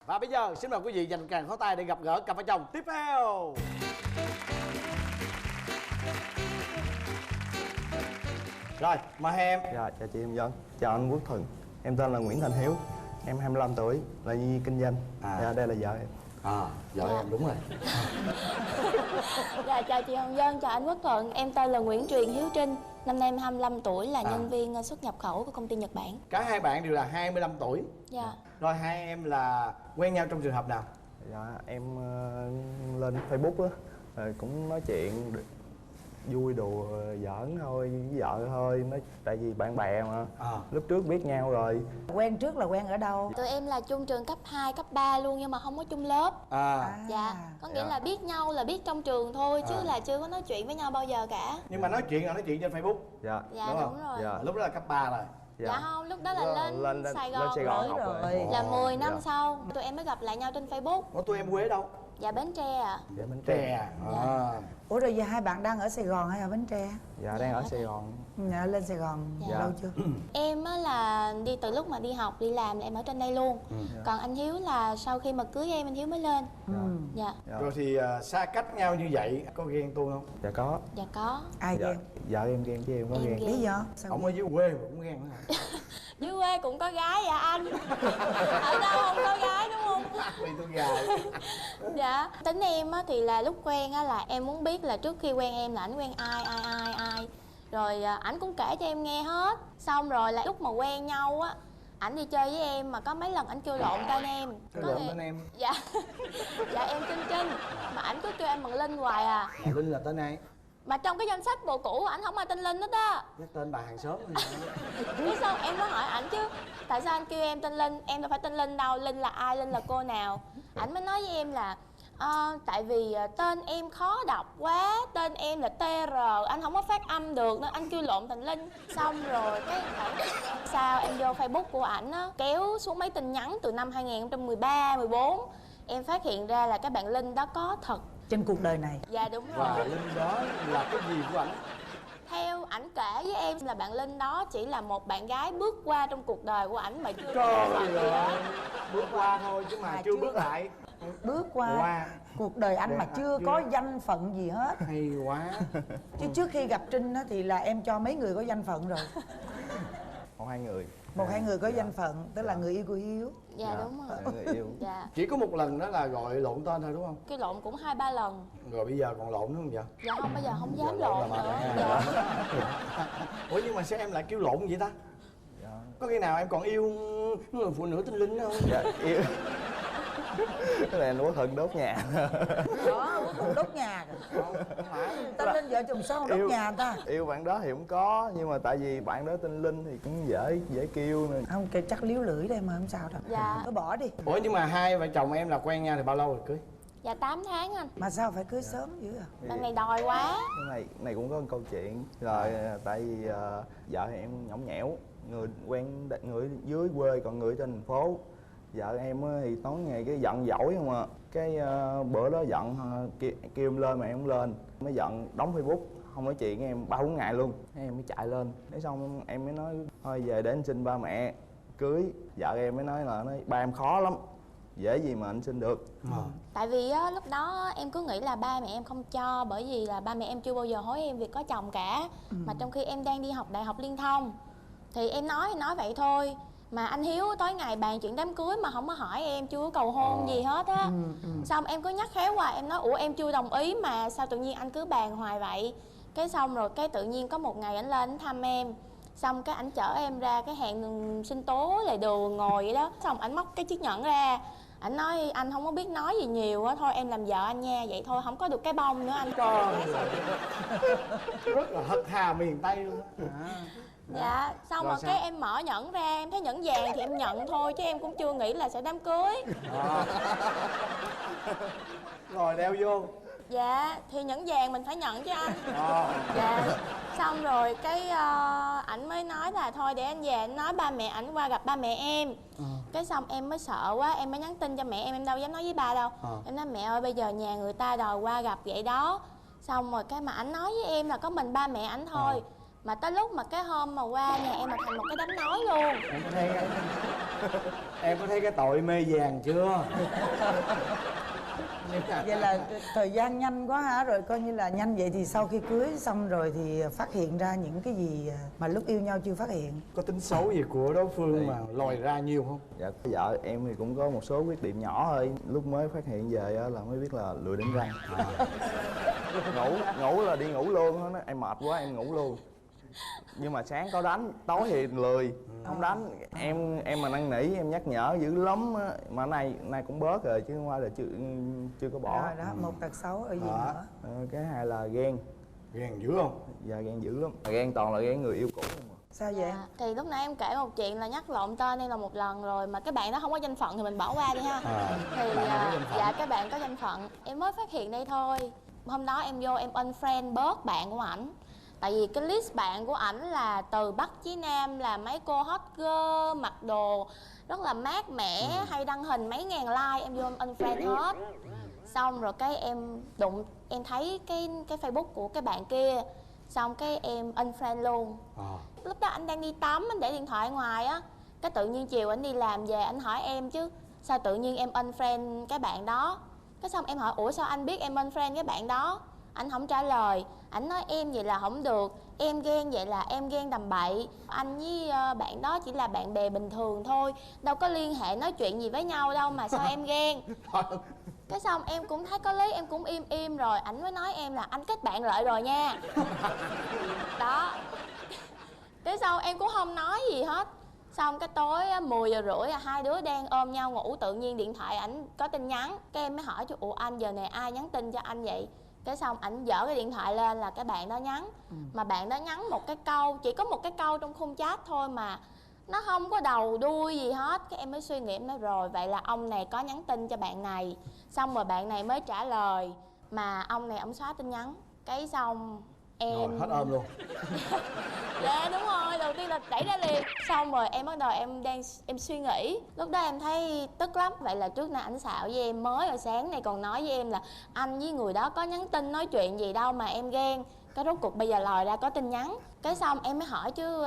Và bây giờ xin mời quý vị dành tràng pháo tay để gặp gỡ cặp vợ chồng tiếp theo. Rồi, mời em. Dạ, chào chị em Dân. Chào anh Quốc Thuận. Em tên là Nguyễn Thành Hiếu. Em 25 tuổi, là nhân viên kinh doanh. Dạ, đây là vợ em. Vợ em đúng rồi. Dạ, chào chị Hồng Dân, chào anh Quốc Thuận. Em tên là Nguyễn Truyền Hiếu Trinh. Năm nay em 25 tuổi, là nhân viên xuất nhập khẩu của công ty Nhật Bản. Cả hai bạn đều là 25 tuổi. Dạ. Rồi hai em là quen nhau trong trường hợp nào? Dạ, em lên Facebook á, rồi cũng nói chuyện vui đùa giỡn thôi với vợ thôi, nói tại vì bạn bè mà. Lúc trước biết nhau rồi. Quen trước là quen ở đâu? Tụi em là chung trường cấp 2, cấp 3 luôn nhưng mà không có chung lớp. Dạ, có nghĩa là biết nhau là biết trong trường thôi chứ là chưa có nói chuyện với nhau bao giờ cả. Nhưng mà nói chuyện là nói chuyện trên Facebook. Dạ. Dạ đúng rồi. Dạ. Lúc đó là cấp 3 rồi. Dạ không, lúc đó là lên Sài Gòn, học rồi. Là 10 năm sau tụi em mới gặp lại nhau trên Facebook. Ủa tụi em quê ở đâu? Dạ, Bến Tre ạ. Dạ, Bến Tre. Ủa rồi giờ hai bạn đang ở Sài Gòn hay ở Bến Tre? Dạ, đang ở Sài Gòn. Dạ, lên Sài Gòn lâu chưa? Em á là đi từ lúc mà đi học, đi làm là em ở trên đây luôn. Còn anh Hiếu là sau khi mà cưới em, anh Hiếu mới lên. Dạ. Rồi thì xa cách nhau như vậy có ghen tuông không? Dạ có. Dạ có. Ai ghen? Vợ em ghen chứ em có Em ghen. ghen. Lý do? Sao Ông ở dưới quê mà cũng ghen nữa hả? Dưới quê cũng có gái à anh. Ở đâu không có gái đúng không? Vì tôi gài. Dạ. Tính em á thì là lúc quen á là em muốn biết là trước khi quen em là ảnh quen ai. Rồi ảnh cũng kể cho em nghe hết. Xong rồi là lúc mà quen nhau á, ảnh đi chơi với em mà có mấy lần ảnh kêu lộn tên em. Kêu lộn tên em? Dạ. Dạ em Trinh. Mà ảnh cứ kêu em bằng Linh hoài à. Linh là tên ai? Mà trong cái danh sách bồ cũ ảnh không ai tên Linh hết á. Nhắc tên bà hàng xóm. Biết sao em có hỏi ảnh chứ, tại sao anh kêu em tên Linh? Em đâu phải tên Linh đâu. Linh là ai? Linh là cô nào? Ảnh mới nói với em là tại vì tên em khó đọc quá, tên em là TR, anh không có phát âm được nên anh kêu lộn thành Linh. Xong rồi cái sao em vô Facebook của ảnh á, kéo xuống mấy tin nhắn từ năm 2013, 14, em phát hiện ra là cái bạn Linh đó có thật trên cuộc đời này? Dạ đúng rồi. Và Linh đó là cái gì của ảnh? Theo ảnh kể với em là bạn Linh đó chỉ là một bạn gái bước qua trong cuộc đời của ảnh mà chưa. Trời ơi, bước qua thôi chứ mà chưa bước lại. Bước qua cuộc đời anh mà chưa có danh phận gì hết. Hay quá. Chứ trước khi gặp Trinh á thì là em cho mấy người có danh phận rồi. Một hai người. Một hai người có danh phận, tức là người yêu của Hiếu. Dạ đúng rồi. Người yêu. Dạ. Chỉ có một lần đó là gọi lộn tên thôi đúng không? Cái lộn cũng 2-3 lần. Rồi bây giờ còn lộn nữa không vậy? Dạ không, bây giờ không dám Giờ lộn là nữa. mệt Dạ. Ủa nhưng mà sao em lại kêu lộn vậy ta? Dạ. Có khi nào em còn yêu người phụ nữ tên Linh đó không? Dạ, yêu. Cái này anh Quốc Thuận đốt nhà. Đó, cũng đốt nhà kìa. Không phải. Tên Linh vợ chồng sao đốt nhà người ta? Yêu bạn đó thì cũng có, nhưng mà tại vì bạn đó tên Linh thì cũng dễ kêu nè. Không, kêu chắc líu lưỡi đây mà không sao đâu. Dạ. Cứ bỏ đi. Ủa nhưng mà hai vợ chồng em là quen nhau thì bao lâu rồi cưới? Dạ 8 tháng anh. Mà sao phải cưới sớm dữ à? Bạn này đòi quá. Cái này cũng có một câu chuyện. Rồi tại vì vợ thì em nhõng nhẽo, người quen người dưới quê còn người trên thành phố. Vợ em thì tối ngày cái giận dỗi không à. Cái bữa đó giận kêu em lên mà em không lên, mới giận đóng Facebook không nói chuyện với em 3-4 ngày luôn. Em mới chạy lên, thế xong em mới nói thôi về để anh xin ba mẹ cưới. Vợ em mới nói là ba em khó lắm, dễ gì mà anh xin được. Tại vì á, lúc đó em cứ nghĩ là ba mẹ em không cho, bởi vì là ba mẹ em chưa bao giờ hối em việc có chồng cả. Mà trong khi em đang đi học đại học liên thông thì em nói vậy thôi. Mà anh Hiếu tối ngày bàn chuyện đám cưới mà không có hỏi em, chưa có cầu hôn gì hết á. Xong em cứ nhắc khéo hoài, em nói ủa em chưa đồng ý mà sao tự nhiên anh cứ bàn hoài vậy. Cái xong rồi cái tự nhiên có một ngày anh lên anh thăm em, xong cái ảnh chở em ra cái hàng sinh tố lề đường ngồi vậy đó. Xong ảnh móc cái chiếc nhẫn ra, ảnh nói anh không có biết nói gì nhiều á, thôi em làm vợ anh nha, vậy thôi không có được cái bông nữa anh. Rất là hật hà miền Tây luôn á. Dạ, xong rồi cái em mở nhẫn ra, em thấy nhẫn vàng thì em nhận thôi chứ em cũng chưa nghĩ là sẽ đám cưới. Rồi đeo vô. Dạ, thì nhẫn vàng mình phải nhận chứ anh. Dạ, xong rồi cái ảnh mới nói là thôi để anh về anh nói ba mẹ ảnh qua gặp ba mẹ em. Cái xong em mới sợ quá, em mới nhắn tin cho mẹ em đâu dám nói với ba đâu. Em nói mẹ ơi bây giờ nhà người ta đòi qua gặp vậy đó. Xong rồi cái mà ảnh nói với em là có mình ba mẹ ảnh thôi. Mà tới lúc mà cái hôm mà qua nhà em mà thành một cái đám nói luôn. Em có thấy cái tội mê vàng chưa? Vậy là thời gian nhanh quá hả? Rồi coi như là nhanh vậy thì sau khi cưới xong rồi thì phát hiện ra những cái gì mà lúc yêu nhau chưa phát hiện? Có tính xấu gì của đối phương mà lòi ra nhiều không? Dạ vợ em thì cũng có một số khuyết điểm nhỏ thôi. Lúc mới phát hiện về á là mới biết là lười đánh răng. Ngủ là đi ngủ luôn á, em mệt quá em ngủ luôn. Nhưng mà sáng có đánh, tối thì lười không đánh. Em mà năn nỉ em nhắc nhở dữ lắm á, mà nay cũng bớt rồi chứ không phải là chưa có bỏ. Rồi đó, một tật xấu ở gì nữa? Cái hai là ghen. Ghen dữ không? Dạ ghen dữ lắm. Ghen toàn là ghen người yêu cũ không à. Sao vậy? Thì lúc nãy em kể một chuyện là nhắc lộn tên em là một lần rồi, mà cái bạn đó không có danh phận thì mình bỏ qua đi ha. Thì dạ cái bạn có danh phận, em mới phát hiện đây thôi. Hôm đó em vô em unfriend bớt bạn của ảnh. Tại vì cái list bạn của ảnh là từ Bắc chí Nam, là mấy cô hot girl mặc đồ rất là mát mẻ, hay đăng hình mấy ngàn like, em vô em unfriend hết. Xong rồi cái em thấy cái Facebook của cái bạn kia, xong cái em unfriend luôn. Lúc đó anh đang đi tắm, anh để điện thoại ngoài á, cái tự nhiên chiều anh đi làm về anh hỏi em chứ sao tự nhiên em unfriend cái bạn đó. Cái xong em hỏi ủa sao anh biết em unfriend cái bạn đó. Anh không trả lời, ảnh nói em vậy là không được, em ghen vậy là em ghen tầm bậy, anh với bạn đó chỉ là bạn bè bình thường thôi, đâu có liên hệ nói chuyện gì với nhau đâu mà sao em ghen. Cái xong em cũng thấy có lý, em cũng im rồi, ảnh mới nói em là anh kết bạn lại rồi nha. Đó. Cái sau em cũng không nói gì hết. Xong cái tối 10 giờ rưỡi hai đứa đang ôm nhau ngủ, tự nhiên điện thoại ảnh có tin nhắn. Cái em mới hỏi chứ ủa anh giờ này ai nhắn tin cho anh vậy? Cái xong ảnh dở cái điện thoại lên là cái bạn đó nhắn. Mà bạn đó nhắn một cái câu, chỉ có một cái câu trong khung chat thôi mà nó không có đầu đuôi gì hết. Cái em mới suy nghĩ, em nói rồi vậy là ông này có nhắn tin cho bạn này, xong rồi bạn này mới trả lời, mà ông này ông xóa tin nhắn. Cái xong em rồi hết ôm luôn. dạ đúng rồi, đầu tiên là đẩy ra liền. Xong rồi em bắt đầu em suy nghĩ. Lúc đó em thấy tức lắm. Vậy là trước nay ảnh xạo với em, mới rồi sáng nay còn nói với em là anh với người đó có nhắn tin nói chuyện gì đâu mà em ghen. Cái rốt cuộc bây giờ lòi ra có tin nhắn. Cái xong em mới hỏi chứ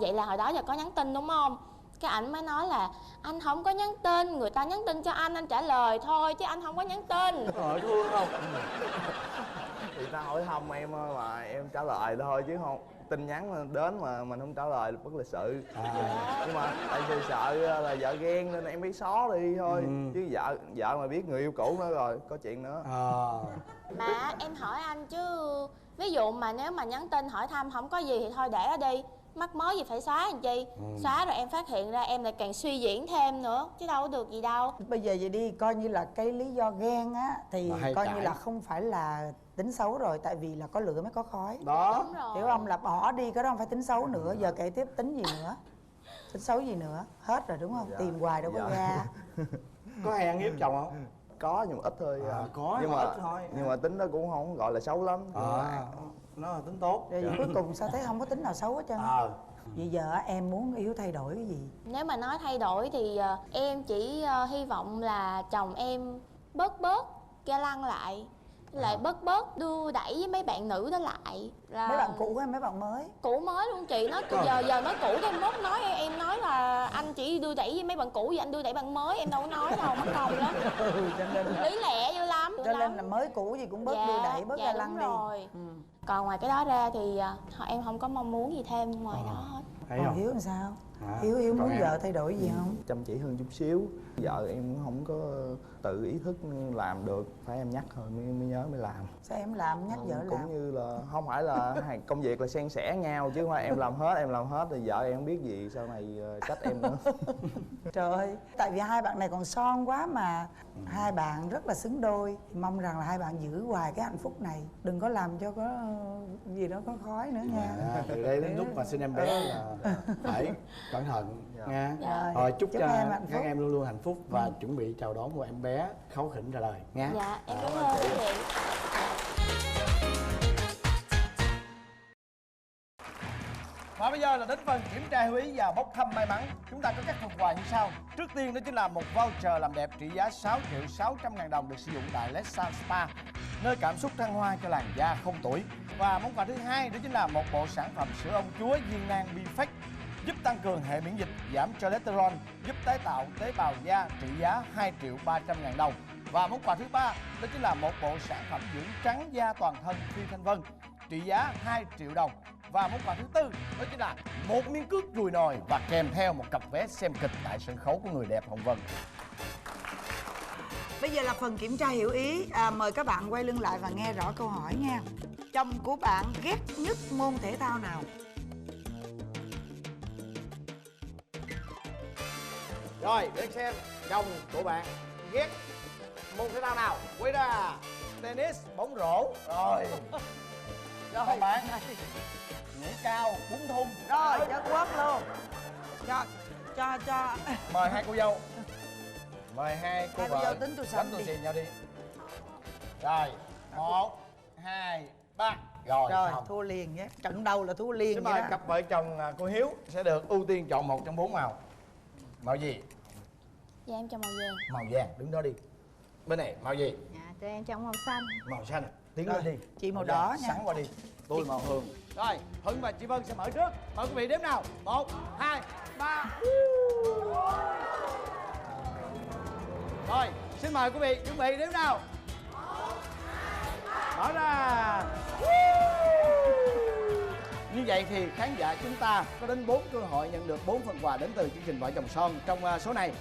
vậy là hồi đó giờ có nhắn tin đúng không? Cái ảnh mới nói là anh không có nhắn tin, người ta nhắn tin cho anh trả lời thôi chứ anh không có nhắn tin. Hỏi thương không? Thì ta hỏi thăm em mà em trả lời thôi chứ không tin nhắn đến mà mình không trả lời là bất lịch sự. Nhưng mà tại vì sợ là vợ ghen nên em biết xóa đi thôi. Chứ vợ mà biết người yêu cũ nữa rồi có chuyện nữa. Mà em hỏi anh chứ ví dụ mà nếu mà nhắn tin hỏi thăm không có gì thì thôi để ở đi, mắc mớ gì phải xóa làm chi. Xóa rồi em phát hiện ra em lại càng suy diễn thêm nữa chứ đâu có được gì đâu. Bây giờ vậy đi, coi như là cái lý do ghen á thì coi như là không phải là tính xấu rồi, tại vì là có lửa mới có khói đó. Đúng rồi. Hiểu không? Là bỏ đi cái đó không phải tính xấu nữa. Giờ kể tiếp tính gì nữa? Tính xấu gì nữa? Hết rồi đúng không? Dạ. Tìm hoài đâu có ra. Có hay ăn hiếp chồng không? Có nhưng mà ít thôi. Có nhưng mà mà ít thôi. Nhưng mà tính đó cũng không gọi là xấu lắm. Nó là tính tốt. Rồi cuối cùng sao thấy không có tính nào xấu hết trơn. Vậy giờ em muốn Hiếu thay đổi cái gì? Nếu mà nói thay đổi thì em chỉ hy vọng là chồng em bớt ga lăng lại, lại bớt đưa đẩy với mấy bạn nữ đó lại. Là Mấy bạn cũ hay mấy bạn mới? cũ mới luôn chị. Nó giờ nói cũ thì em mốt nói em nói là anh chỉ đưa đẩy với mấy bạn cũ, vậy anh đưa đẩy bạn mới em đâu có nói đâu, mất công lắm. Cho nên Lý lẽ dữ lắm. cho nên là mới cũ gì cũng bớt đưa đẩy, bớt ga lăng đi. Rồi. Còn ngoài cái đó ra thì em không có mong muốn gì thêm ngoài đó hết. Thấy Còn không? Hiếu làm sao? Hiếu muốn vợ thay đổi gì không? Chăm chỉ hơn chút xíu. Vợ em cũng không có tự ý thức làm được, phải em nhắc thôi mới nhớ mới làm. Sao em làm nhắc vợ làm? Cũng như là không phải là công việc là xen sẻ nhau chứ không phải em làm hết thì vợ em không biết gì sau này trách em nữa. Trời ơi, tại vì hai bạn này còn son quá mà hai bạn rất là xứng đôi. Mong rằng là hai bạn giữ hoài cái hạnh phúc này, đừng có làm cho có gì đó có khói nữa nha. Từ đây đến lúc mà sinh em bé là phải cẩn thận nha. Rồi chúc cho các em luôn luôn hạnh phúc và chuẩn bị chào đón một em bé kháu khỉnh ra đời nha. Dạ em cảm ơn quý vị. Và bây giờ là đến phần kiểm tra hữu ý và bốc thăm may mắn. Chúng ta có các phần quà như sau. Trước tiên đó chính là một voucher làm đẹp trị giá 6.600.000 đồng được sử dụng tại Letsan Spa, nơi cảm xúc thăng hoa cho làn da không tuổi. Và món quà thứ hai đó chính là một bộ sản phẩm sữa ông chúa viên nang Bifect giúp tăng cường hệ miễn dịch, giảm cholesterol, giúp tái tạo tế bào da trị giá 2.300.000 đồng. Và món quà thứ ba đó chính là một bộ sản phẩm dưỡng trắng da toàn thân Phi Thanh Vân trị giá 2 triệu đồng. Và món quà thứ tư đó chính là một miếng cước chùi nồi và kèm theo một cặp vé xem kịch tại sân khấu của người đẹp Hồng Vân. Bây giờ là phần kiểm tra hiểu ý. Mời các bạn quay lưng lại và nghe rõ câu hỏi nha. Chồng của bạn ghét nhất môn thể thao nào? Rồi, để xem chồng của bạn ghét môn thể thao nào. Quay ra. Tennis, bóng rổ. Rồi. Còn bạn nhảy cao, búng thun. Rồi, cho quất luôn. Cho Mời hai cô dâu. Mời hai cô Hai cô vợ dâu tính tôi sẵn đánh tôi đi. xì nhau đi. Rồi, 1, 2, 3. Rồi, Rồi, xong. thua liền nhé. Trận đầu là thua liền Xin vậy mời đó. cặp vợ chồng cô Hiếu sẽ được ưu tiên chọn một trong 4 màu. Màu gì? Dạ em chọn màu vàng. Màu vàng, đứng đó đi. Bên này, màu gì? Dạ tụi em chọn màu xanh. Màu xanh. Tiến Rồi, lên đi. chị màu vàng, đỏ nha. Sẵn qua đi. Tôi màu hương. Rồi, Hưng và chị Vân sẽ mở trước. Mời quý vị đếm nào. 1, 2, 3. Rồi, xin mời quý vị chuẩn bị đếm nào. Mở ra. Như vậy thì khán giả chúng ta có đến 4 cơ hội nhận được 4 phần quà đến từ chương trình Vợ Chồng Son trong số này.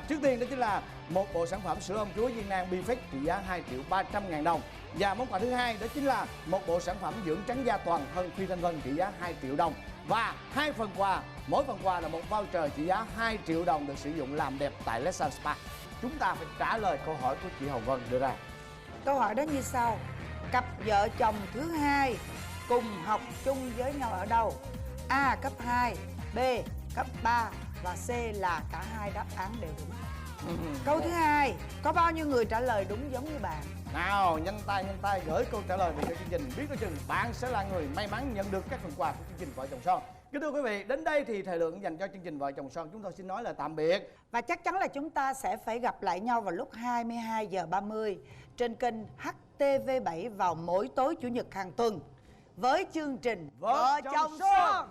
Trước tiên đó chính là một bộ sản phẩm sữa ong chúa Viên Nang Bifix trị giá 2.300.000 đồng. Và món quà thứ hai đó chính là một bộ sản phẩm dưỡng trắng da toàn thân Phi Thanh Vân trị giá 2 triệu đồng. Và 2 phần quà, mỗi phần quà là một voucher trị giá 2 triệu đồng được sử dụng làm đẹp tại Let's Spa. Chúng ta phải trả lời câu hỏi của chị Hồng Vân đưa ra. Câu hỏi đó như sau. Cặp vợ chồng thứ hai cùng học chung với nhau ở đâu? A. Cấp 2, B. Cấp 3 và C là cả hai đáp án đều đúng. Câu thứ hai, có bao nhiêu người trả lời đúng giống như bạn? Nào, nhanh tay gửi câu trả lời về cho chương trình. Biết có chừng bạn sẽ là người may mắn nhận được các phần quà của chương trình Vợ Chồng Son. Kính thưa quý vị, đến đây thì thời lượng dành cho chương trình Vợ Chồng Son chúng tôi xin nói là tạm biệt. Và chắc chắn là chúng ta sẽ phải gặp lại nhau vào lúc 22h30 trên kênh HTV7 vào mỗi tối Chủ nhật hàng tuần với chương trình Vợ Chồng Son.